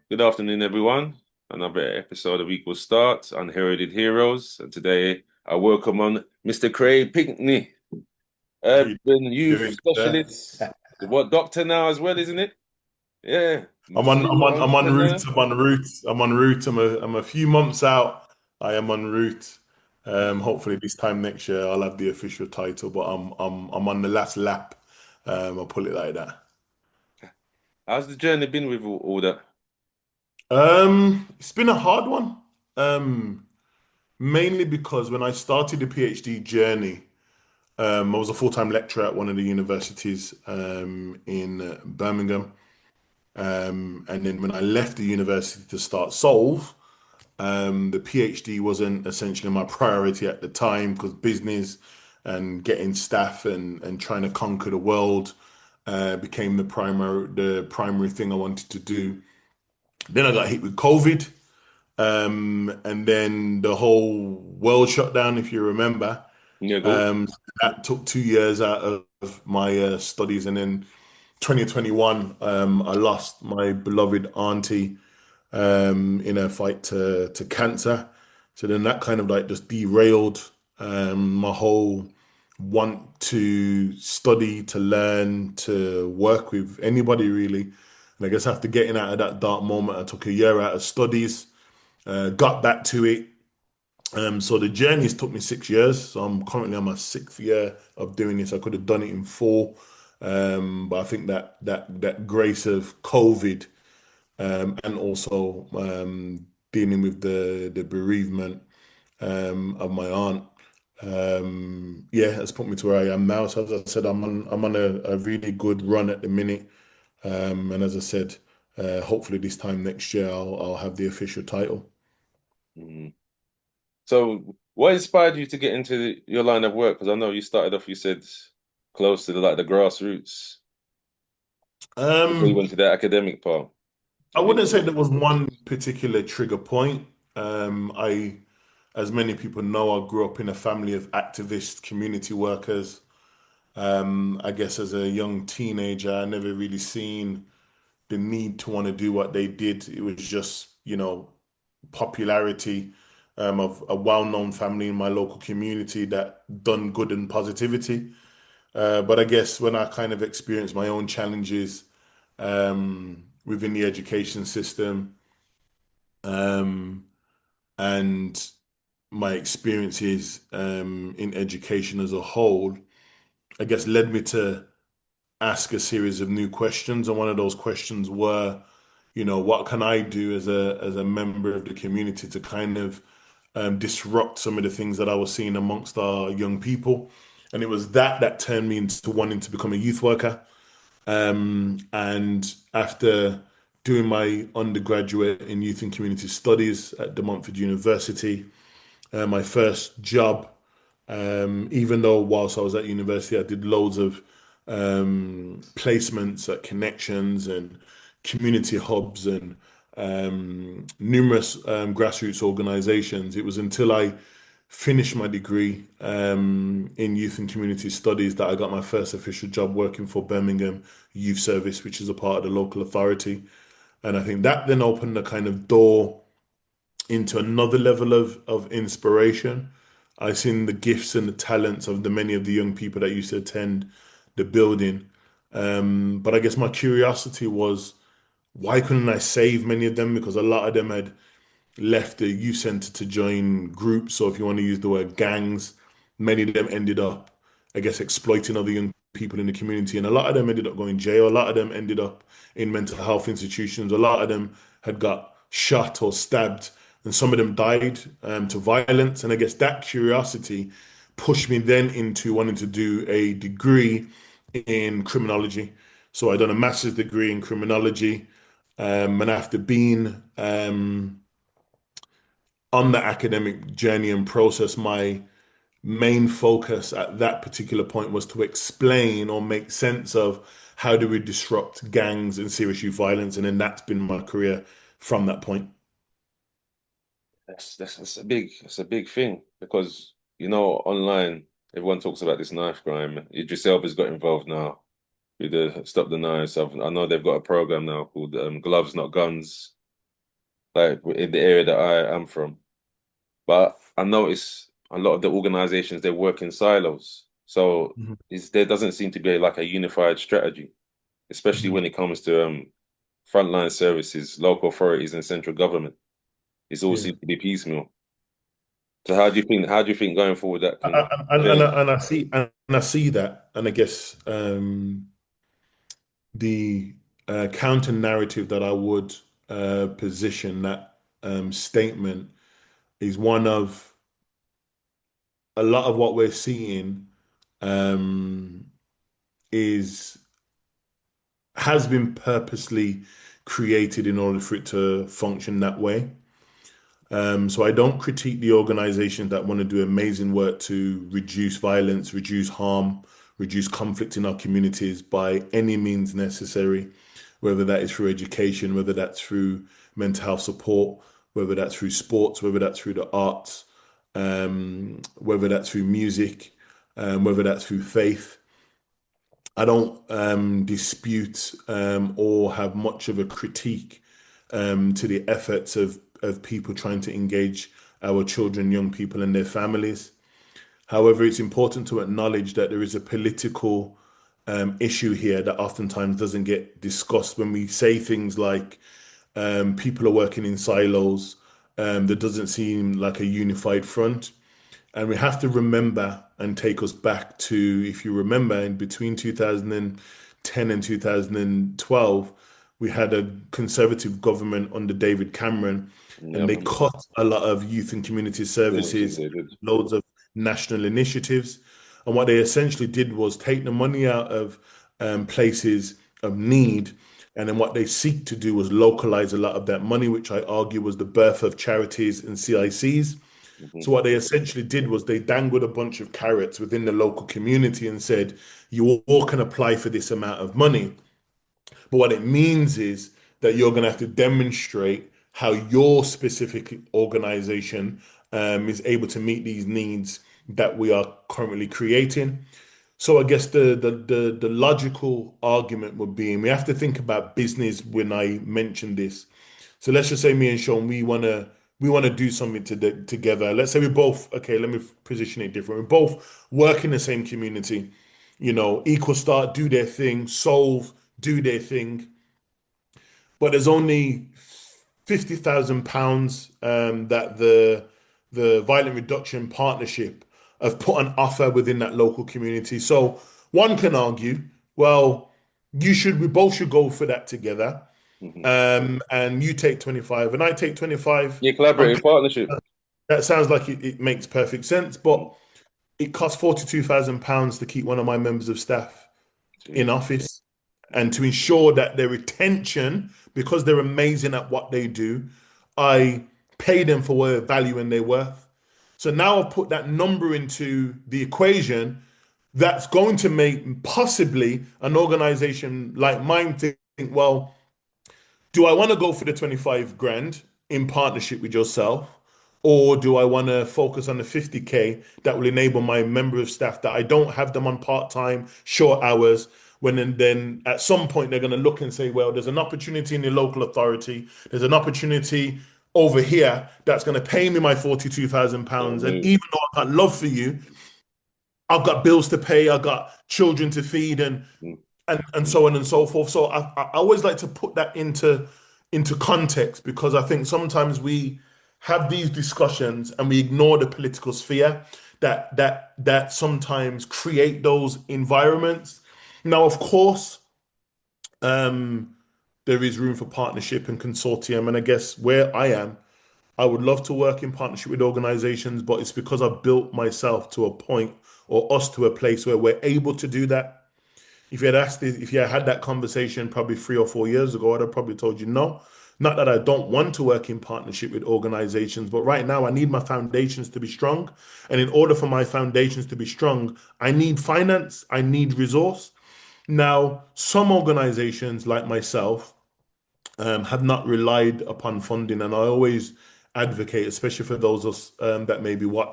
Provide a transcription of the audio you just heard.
Good afternoon, everyone. Another episode of Equal Start, Unheralded Heroes. And today I welcome on Mr. Craig Pickney, How you urban youth doing, sir? specialist. What doctor now as well, isn't it? Yeah. I'm on, I'm Serial on, I'm on route. entrepreneur. I'm on route. I'm on route. I'm a few months out. I am en route. Hopefully this time next year I'll have the official title, but I'm on the last lap. I'll put it like that. How's the journey been with all that? It's been a hard one. Um, Mainly because when I started the PhD journey, I was a full-time lecturer at one of the universities in Birmingham. And then when I left the university to start Solve, the PhD wasn't essentially my priority at the time because business and getting staff and trying to conquer the world became the primary thing I wanted to do. Then I got hit with COVID, and then the whole world shut down, if you remember. Yeah, go. That took 2 years out of my studies, and then 2021, I lost my beloved auntie in a fight to cancer. So then that kind of like just derailed my whole want to study, to learn, to work with anybody really. And I guess after getting out of that dark moment, I took a year out of studies, got back to it. So the journey's took me 6 years. So I'm currently on my sixth year of doing this. I could have done it in four, but I think that grace of COVID and also dealing with the bereavement of my aunt. Yeah, has put me to where I am now. So as I said, I'm on a really good run at the minute. And as I said, hopefully this time next year I'll have the official title. Mm. So, what inspired you to get into your line of work? Because I know you started off, you said, close to the grassroots before you Um, went to the academic part I of wouldn't say your there was one particular trigger point. As many people know, I grew up in a family of activists, community workers. I guess as a young teenager, I never really seen the need to want to do what they did. It was just, popularity of a well-known family in my local community that done good and positivity. But I guess when I kind of experienced my own challenges within the education system and my experiences in education as a whole, I guess led me to ask a series of new questions. And one of those questions were, what can I do as a member of the community to kind of disrupt some of the things that I was seeing amongst our young people? And it was that turned me into wanting to become a youth worker. And after doing my undergraduate in youth and community studies at De Montfort University, my first job, even though whilst I was at university, I did loads of placements at connections and community hubs and numerous grassroots organizations. It was until I finished my degree in youth and community studies that I got my first official job working for Birmingham Youth Service, which is a part of the local authority. And I think that then opened the kind of door into another level of inspiration. I've seen the gifts and the talents of the many of the young people that used to attend the building. But I guess my curiosity was why couldn't I save many of them? Because a lot of them had left the youth center to join groups, or if you want to use the word gangs, many of them ended up, I guess, exploiting other young people in the community. And a lot of them ended up going jail. A lot of them ended up in mental health institutions. A lot of them had got shot or stabbed, and some of them died to violence. And I guess that curiosity pushed me then into wanting to do a degree in criminology. So I done a master's degree in criminology, and after being on the academic journey and process, my main focus at that particular point was to explain or make sense of how do we disrupt gangs and serious youth violence, and then that's been my career from that point. that's a big thing because online everyone talks about this knife crime. Idris Elba's got involved now with the Stop the Knives. I know they've got a program now called Gloves Not Guns. like in the area that I am from. But I notice a lot of the organizations they work in silos. So Mhm. there doesn't seem to be like a unified strategy, especially Mhm. when it comes to frontline services, local authorities, and central government. It's all Yeah. seems to be piecemeal. So how do you think going forward that can And change? and I see that, and I guess the counter narrative that I would position that statement is one of a lot of what we're seeing um, is has been purposely created in order for it to function that way. So I don't critique the organizations that want to do amazing work to reduce violence, reduce harm, reduce conflict in our communities by any means necessary, whether that is through education, whether that's through mental health support, whether that's through sports, whether that's through the arts, whether that's through music, whether that's through faith. I don't dispute or have much of a critique to the efforts of people trying to engage our children, young people, and their families. However, it's important to acknowledge that there is a political issue here that oftentimes doesn't get discussed when we say things like people are working in silos. There doesn't seem like a unified front. And we have to remember and take us back to, if you remember, in between 2010 and 2012, we had a conservative government under David Cameron, Yeah, I and they remember. cut a lot of youth and community Services services, they did. loads of national initiatives. And what they essentially did was take the money out of places of need. And then what they seek to do was localize a lot of that money, which I argue was the birth of charities and CICs. Hmm. So what they essentially did was they dangled a bunch of carrots within the local community and said, you all can apply for this amount of money. But what it means is that you're going to have to demonstrate how your specific organization is able to meet these needs that we are currently creating. So I guess the logical argument would be, and we have to think about business when I mention this. So let's just say me and Sean, we wanna do something together. Let's say we both, okay, let me position it different. We both work in the same community, Equal Start, do their thing, Solve, do their thing. But there's only £50,000 that the Violent Reduction Partnership have put an offer within that local community. So one can argue, well, we both should go for that together. Hmm. And you take 25 and I take 25. Yeah, I'm collaborative partnership. That sounds like it makes perfect sense, Mm. but it costs £42,000 to keep one of my members of staff in Jeez. office and to ensure that their retention, because they're amazing at what they do, I pay them for their value and their worth. So now I've put that number into the equation that's going to make possibly an organization like mine think, well, do I want to go for the 25 grand in partnership with yourself? Or do I want to focus on the 50K that will enable my member of staff that I don't have them on part-time, short hours, when then at some point they're going to look and say, well, there's an opportunity in the local authority, there's an opportunity over here that's going to pay me my Gotta £42,000. And move. even though I got love for you, I've got bills to pay, I've got children to feed, and Mm. and so on and so forth. So I always like to put that into context because I think sometimes we have these discussions and we ignore the political sphere that sometimes create those environments. Now, of course, um, there is room for partnership and consortium, and I guess where I am, I would love to work in partnership with organizations, but it's because I've built myself to a point or us to a place where we're able to do that. If you had that conversation probably 3 or 4 years ago, I'd have probably told you no. Not that I don't want to work in partnership with organizations, but right now I need my foundations to be strong. And in order for my foundations to be strong, I need finance, I need resource. Now, some organizations like myself have not relied upon funding, and I always advocate, especially for those of us that may be watching.